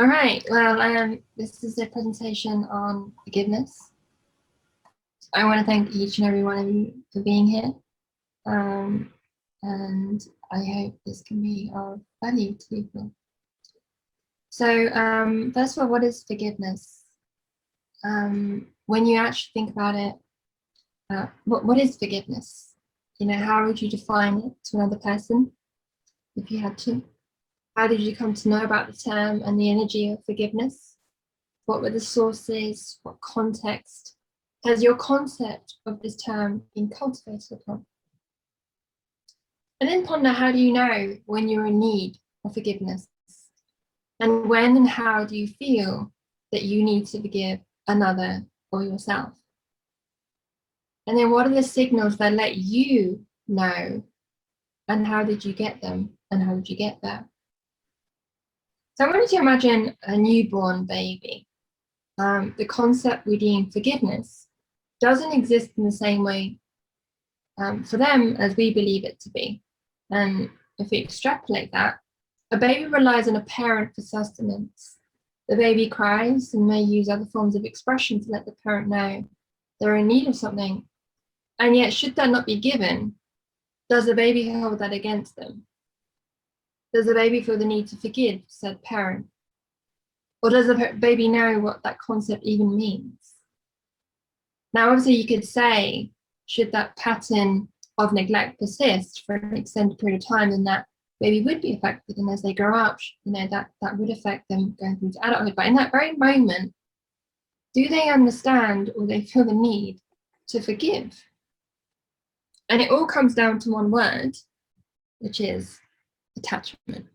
right, well, this is a presentation on forgiveness. I want to thank each and every one of you for being here. And I hope this can be of value to people. So first of all, what is forgiveness? When you actually think about it, what is forgiveness? You know, how would you define it to another person if you had to? How did you come to know about the term and the energy of forgiveness? What were the sources? What context? Has your concept of this term been cultivated upon? And then ponder, how do you know when you're in need of forgiveness? And when and how do you feel that you need to forgive another or yourself? And then what are the signals that let you know? And how did you get them? And how did you get there? So I wanted to imagine a newborn baby. The concept we deem forgiveness doesn't exist in the same way for them as we believe it to be. And if we extrapolate that, a baby relies on a parent for sustenance. The baby cries and may use other forms of expression to let the parent know they're in need of something. And yet, should that not be given, does the baby hold that against them? Does the baby feel the need to forgive said parent? Or does the baby know what that concept even means? Now, obviously, you could say, should that pattern of neglect persist for an extended period of time, then that baby would be affected. And as they grow up, you know, that would affect them going through to adulthood. But in that very moment, do they understand or they feel the need to forgive? And it all comes down to one word, which is attachment.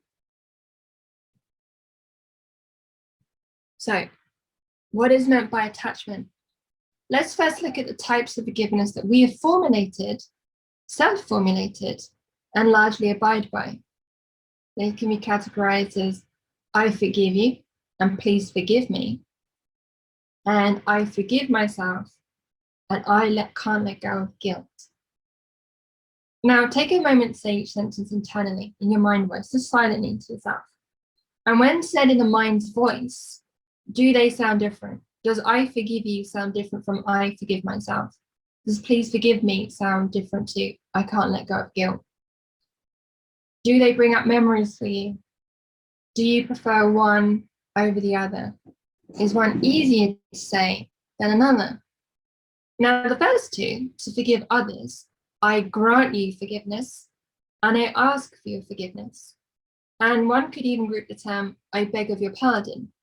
So, what is meant by attachment? Let's first look at the types of forgiveness that we have formulated, self-formulated, and largely abide by. They can be categorized as I forgive you and please forgive me, and I forgive myself and I can't let go of guilt. Now take a moment to say each sentence internally in your mind voice, just silently to yourself. And when said in the mind's voice, do they sound different? Does I forgive you sound different from I forgive myself? Does please forgive me sound different to I can't let go of guilt? Do they bring up memories for you? Do you prefer one over the other? Is one easier to say than another? Now, the first two, to forgive others, I grant you forgiveness, and I ask for your forgiveness. And one could even group the term, I beg of your pardon,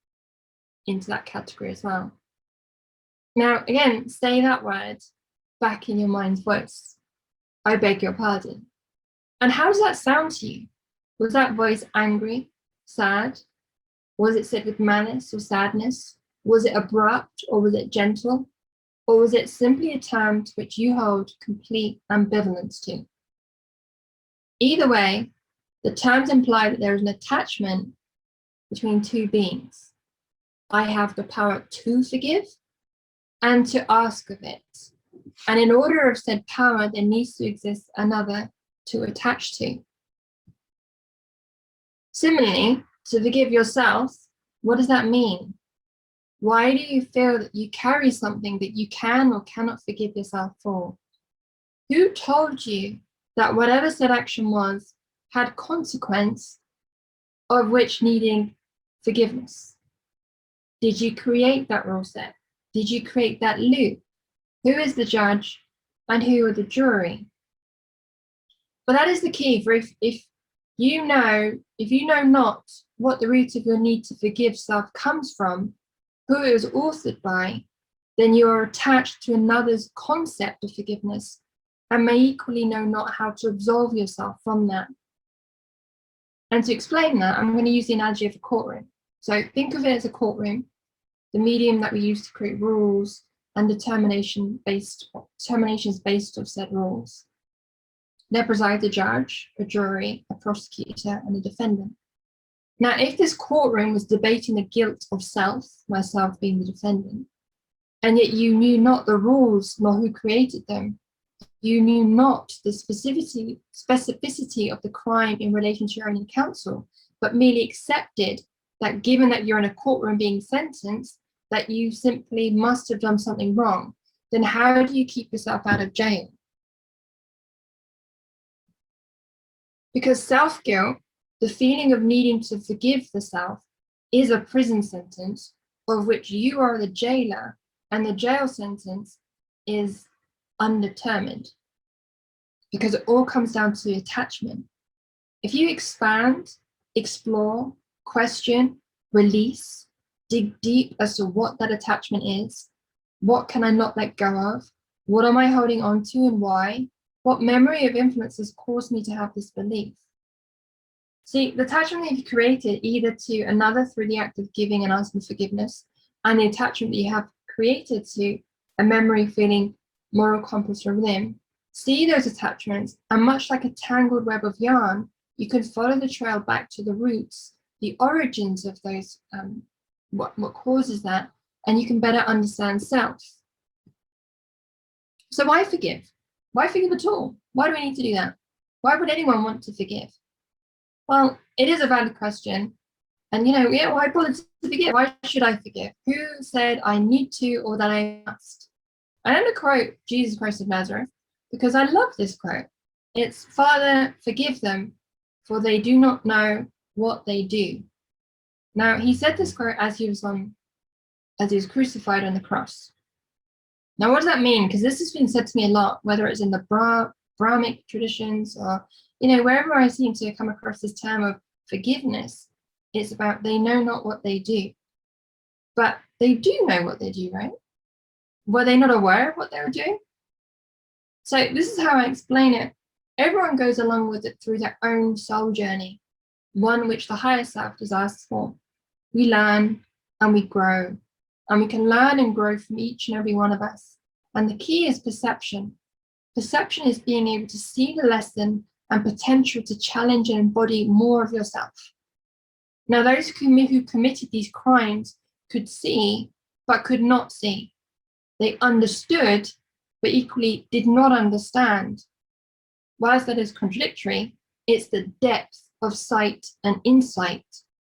into that category as well. Now, again, say that word back in your mind's voice. I beg your pardon. And how does that sound to you? Was that voice angry, sad? Was it said with malice or sadness? Was it abrupt or was it gentle? Or was it simply a term to which you hold complete ambivalence to? Either way, the terms imply that there is an attachment between two beings. I have the power to forgive and to ask of it. And in order of said power, there needs to exist another to attach to. Similarly, to forgive yourself, what does that mean? Why do you feel that you carry something that you can or cannot forgive yourself for? Who told you that whatever said action was had consequence of which needing forgiveness? Did you create that rule set? Did you create that loop? Who is the judge and who are the jury? But that is the key. For if you know not what the root of your need to forgive self comes from, who it was authored by, then you are attached to another's concept of forgiveness and may equally know not how to absolve yourself from that. And to explain that, I'm going to use the analogy of a courtroom. So think of it as a courtroom, the medium that we use to create rules and determinations based of said rules. There presides a judge, a jury, a prosecutor, and a defendant. Now, if this courtroom was debating the guilt of self, myself being the defendant, and yet you knew not the rules nor who created them, you knew not the specificity of the crime in relation to your own counsel, but merely accepted that given that you're in a courtroom being sentenced, that you simply must have done something wrong, then how do you keep yourself out of jail? Because self-guilt, the feeling of needing to forgive the self, is a prison sentence of which you are the jailer, and the jail sentence is undetermined, because it all comes down to attachment. If you expand, explore, question, release, dig deep as to what that attachment is, what can I not let go of? What am I holding on to and why? What memory of influences caused me to have this belief? See, the attachment that you've created either to another through the act of giving and asking forgiveness, and the attachment that you have created to a memory, feeling, moral compass or limb, see those attachments, and much like a tangled web of yarn, you can follow the trail back to the roots, the origins of those, what causes that, and you can better understand self. So why forgive? Why forgive at all? Why do we need to do that? Why would anyone want to forgive? Well, it is a valid question. And why bother to forgive? Why should I forgive? Who said I need to or that I must? I'm going to quote Jesus Christ of Nazareth because I love this quote. It's, Father, forgive them, for they do not know what they do. Now, he said this quote as he was crucified on the cross. Now, what does that mean? Because this has been said to me a lot, whether it's in the Brahmic traditions or, wherever I seem to come across this term of forgiveness, it's about they know not what they do. But they do know what they do, right? Were they not aware of what they were doing? So this is how I explain it. Everyone goes along with it through their own soul journey, one which the higher self desires for. We learn and we grow, and we can learn and grow from each and every one of us. And the key is perception. Perception is being able to see the lesson and potential to challenge and embody more of yourself. Now, those who committed these crimes could see, but could not see. They understood, but equally did not understand. Whilst that is contradictory, it's the depth of sight and insight,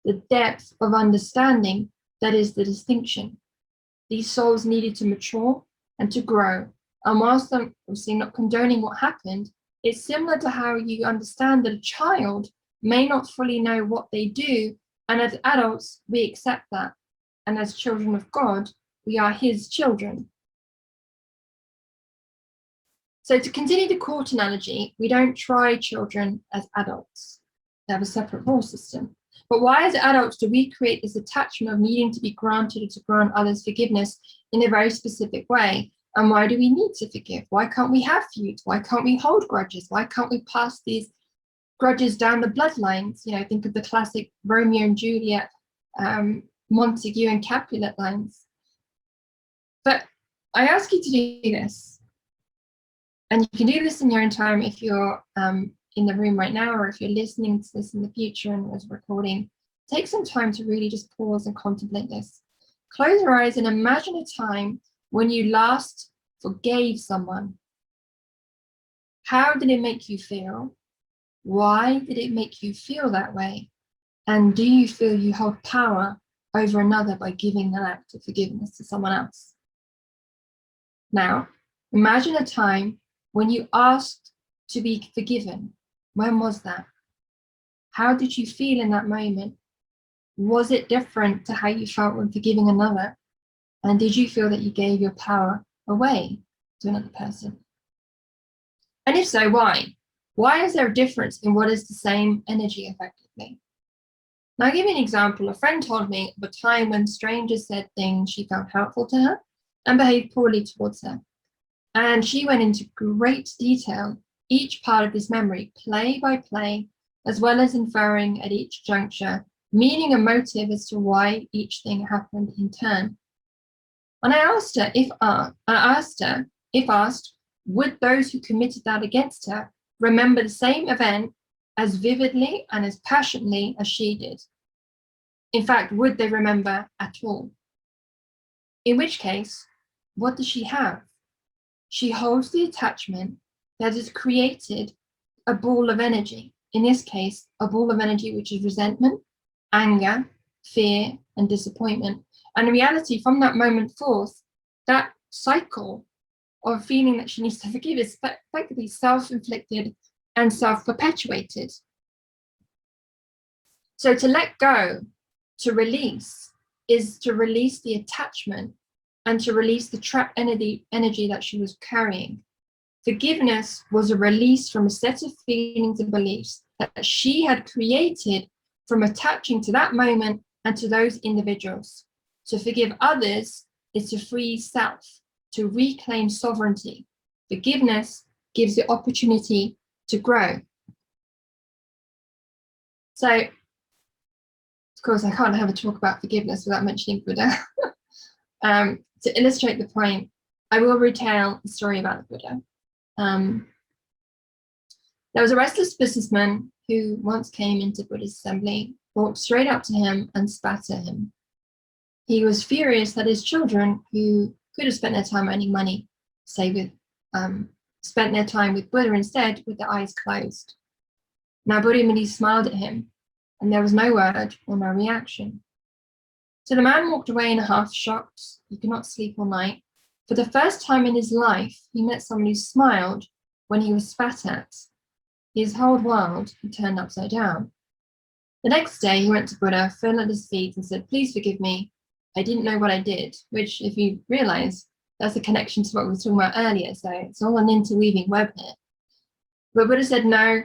the depth of understanding that is the distinction. These souls needed to mature and to grow. And whilst I'm obviously not condoning what happened, it's similar to how you understand that a child may not fully know what they do, and as adults, we accept that. And as children of God, we are his children. So to continue the court analogy, we don't try children as adults. They have a separate rule system. But why as adults do we create this attachment of needing to be granted or to grant others forgiveness in a very specific way? And why do we need to forgive? Why can't we have feuds? Why can't we hold grudges? Why can't we pass these grudges down the bloodlines? Think of the classic Romeo and Juliet, Montague and Capulet lines. But I ask you to do this. And you can do this in your own time if you're in the room right now, or if you're listening to this in the future and as recording. Take some time to really just pause and contemplate this. Close your eyes and imagine a time when you last forgave someone. How did it make you feel? Why did it make you feel that way? And do you feel you hold power over another by giving that act of forgiveness to someone else? Now, imagine a time when you asked to be forgiven. When was that? How did you feel in that moment? Was it different to how you felt when forgiving another? And did you feel that you gave your power away to another person? And if so, why? Why is there a difference in what is the same energy effectively? Now, I'll give you an example. A friend told me of a time when strangers said things she found helpful to her and behaved poorly towards her. And she went into great detail, each part of this memory, play by play, as well as inferring at each juncture, meaning a motive as to why each thing happened in turn. And I asked her, if asked, would those who committed that against her remember the same event as vividly and as passionately as she did? In fact, would they remember at all? In which case, what does she have? She holds the attachment that has created a ball of energy. In this case, a ball of energy which is resentment, anger, fear, and disappointment. And in reality, from that moment forth, that cycle of feeling that she needs to forgive is effectively self-inflicted and self-perpetuated. So to let go, to release, is to release the attachment and to release the trapped energy that she was carrying. Forgiveness was a release from a set of feelings and beliefs that she had created from attaching to that moment and to those individuals. To forgive others is to free self, to reclaim sovereignty. Forgiveness gives the opportunity to grow. So, of course, I can't have a talk about forgiveness without mentioning Buddha. To illustrate the point, I will retell the story about the Buddha. There was a restless businessman who once came into Buddha's assembly, walked straight up to him and spat at him. He was furious that his children, who could have spent their time earning money, spent their time with Buddha instead with their eyes closed. Now Buddha merely smiled at him, and there was no word or no reaction. So the man walked away in a half shocked. He could not sleep all night. For the first time in his life, he met someone who smiled when he was spat at. His whole world had turned upside down. The next day, he went to Buddha, fell at his feet and said, "Please forgive me. I didn't know what I did," which, if you realize, that's a connection to what we were talking about earlier. So it's all an interweaving web here. But Buddha said, "No,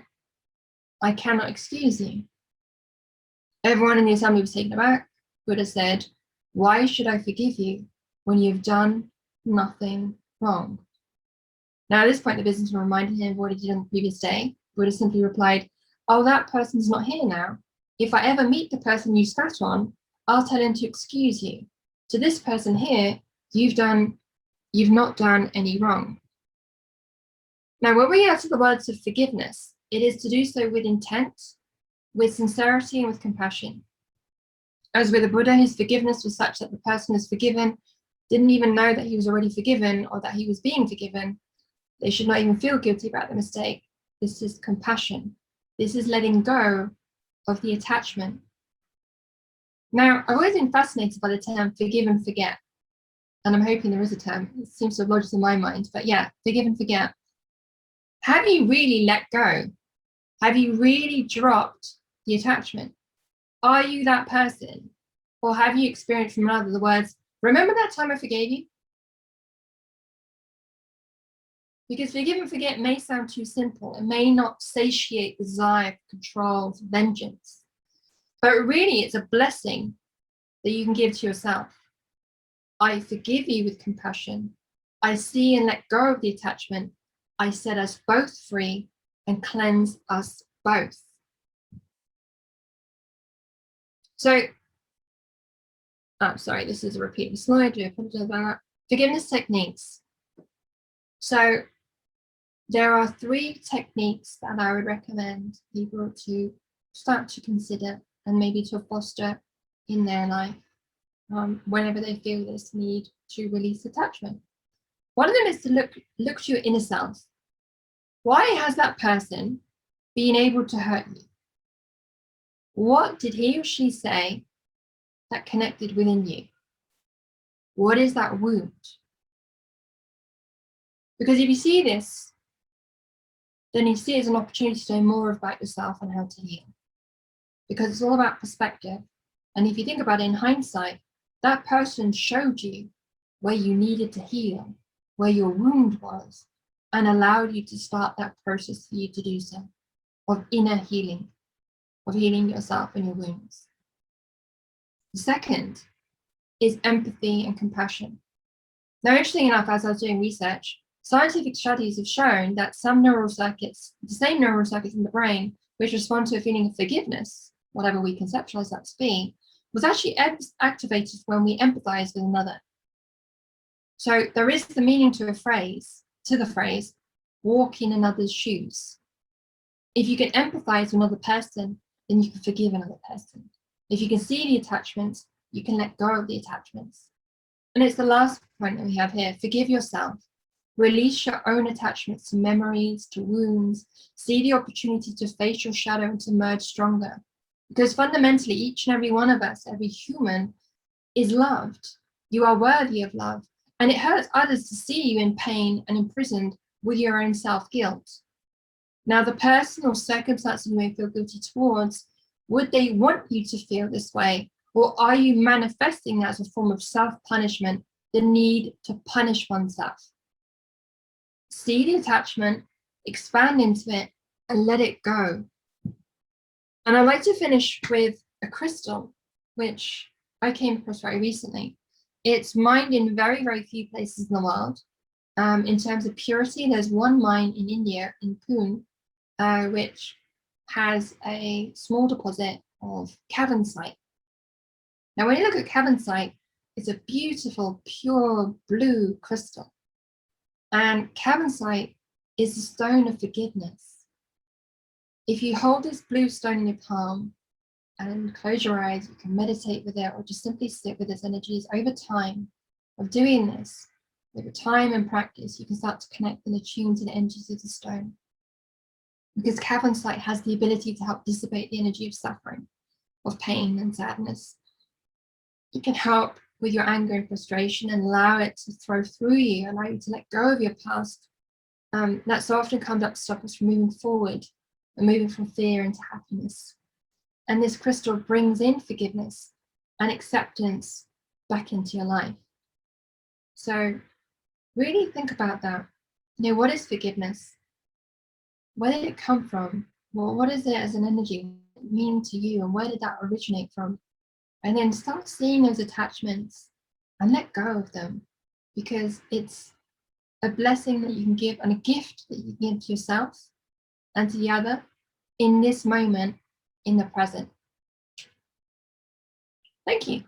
I cannot excuse you." Everyone in the assembly was taken aback. Buddha said, "Why should I forgive you when you've done nothing wrong?" Now, at this point, the businessman reminded him of what he did on the previous day. Buddha simply replied, "Oh, that person's not here now. If I ever meet the person you spat on, I'll tell him to excuse you. To this person here, you've not done any wrong." Now, when we utter the words of forgiveness, it is to do so with intent, with sincerity, and with compassion. As with the Buddha, his forgiveness was such that the person who's forgiven didn't even know that he was already forgiven or that he was being forgiven. They should not even feel guilty about the mistake. This is compassion. This is letting go of the attachment. Now, I've always been fascinated by the term forgive and forget. And I'm hoping there is a term. It seems to have lodged in my mind. But yeah, forgive and forget. Have you really let go? Have you really dropped the attachment? Are you that person? Or have you experienced from another the words, "Remember that time I forgave you"? Because forgive and forget may sound too simple. It may not satiate the desire for control, for vengeance. But really, it's a blessing that you can give to yourself. I forgive you with compassion. I see and let go of the attachment. I set us both free and cleanse us both. So, sorry, this is a repeating slide. I do apologize about that. Forgiveness techniques. So, there are 3 techniques that I would recommend people to start to consider and maybe to foster in their life whenever they feel this need to release attachment. One of them is to look to your inner self. Why has that person been able to hurt you? What did he or she say that connected within you? What is that wound? Because if you see this, then you see it as an opportunity to know more about yourself and how to heal. Because it's all about perspective. And if you think about it in hindsight, that person showed you where you needed to heal, where your wound was, and allowed you to start that process for you to do so, of inner healing, of healing yourself and your wounds. The second is empathy and compassion. Now, interesting enough, as I was doing research, scientific studies have shown that some neural circuits, the same neural circuits in the brain, which respond to a feeling of forgiveness, whatever we conceptualize that to be, was actually activated when we empathize with another. So there is the meaning to the phrase, walk in another's shoes. If you can empathize with another person, then you can forgive another person. If you can see the attachments, you can let go of the attachments. And it's the last point that we have here. Forgive yourself. Release your own attachments to memories, to wounds. See the opportunity to face your shadow and to emerge stronger. Because fundamentally, each and every one of us, every human, is loved. You are worthy of love. And it hurts others to see you in pain and imprisoned with your own self-guilt. Now, the person or circumstance you may feel guilty towards, would they want you to feel this way? Or are you manifesting that as a form of self-punishment, the need to punish oneself? See the attachment, expand into it, and let it go. And I'd like to finish with a crystal, which I came across very recently. It's mined in very, very few places in the world. In terms of purity, there's one mine in India, in Pune, which has a small deposit of cavensite. Now, when you look at cavensite, it's a beautiful, pure blue crystal. And cavensite is the stone of forgiveness. If you hold this blue stone in your palm and close your eyes, you can meditate with it or just simply sit with its energies. Over time of doing this, over time and practice, you can start to connect and attune to the energies of the stone. Because cavensite has the ability to help dissipate the energy of suffering, of pain and sadness. It can help with your anger and frustration and allow it to flow through you, allow you to let go of your past. That so often comes up to stop us from moving forward and moving from fear into happiness. And this crystal brings in forgiveness and acceptance back into your life. So really think about that. You know, what is forgiveness? Where did it come from? Well, what is it as an energy mean to you, and where did that originate from? And then start seeing those attachments and let go of them, because it's a blessing that you can give and a gift that you can give to yourself and to the other in this moment, in the present. Thank you.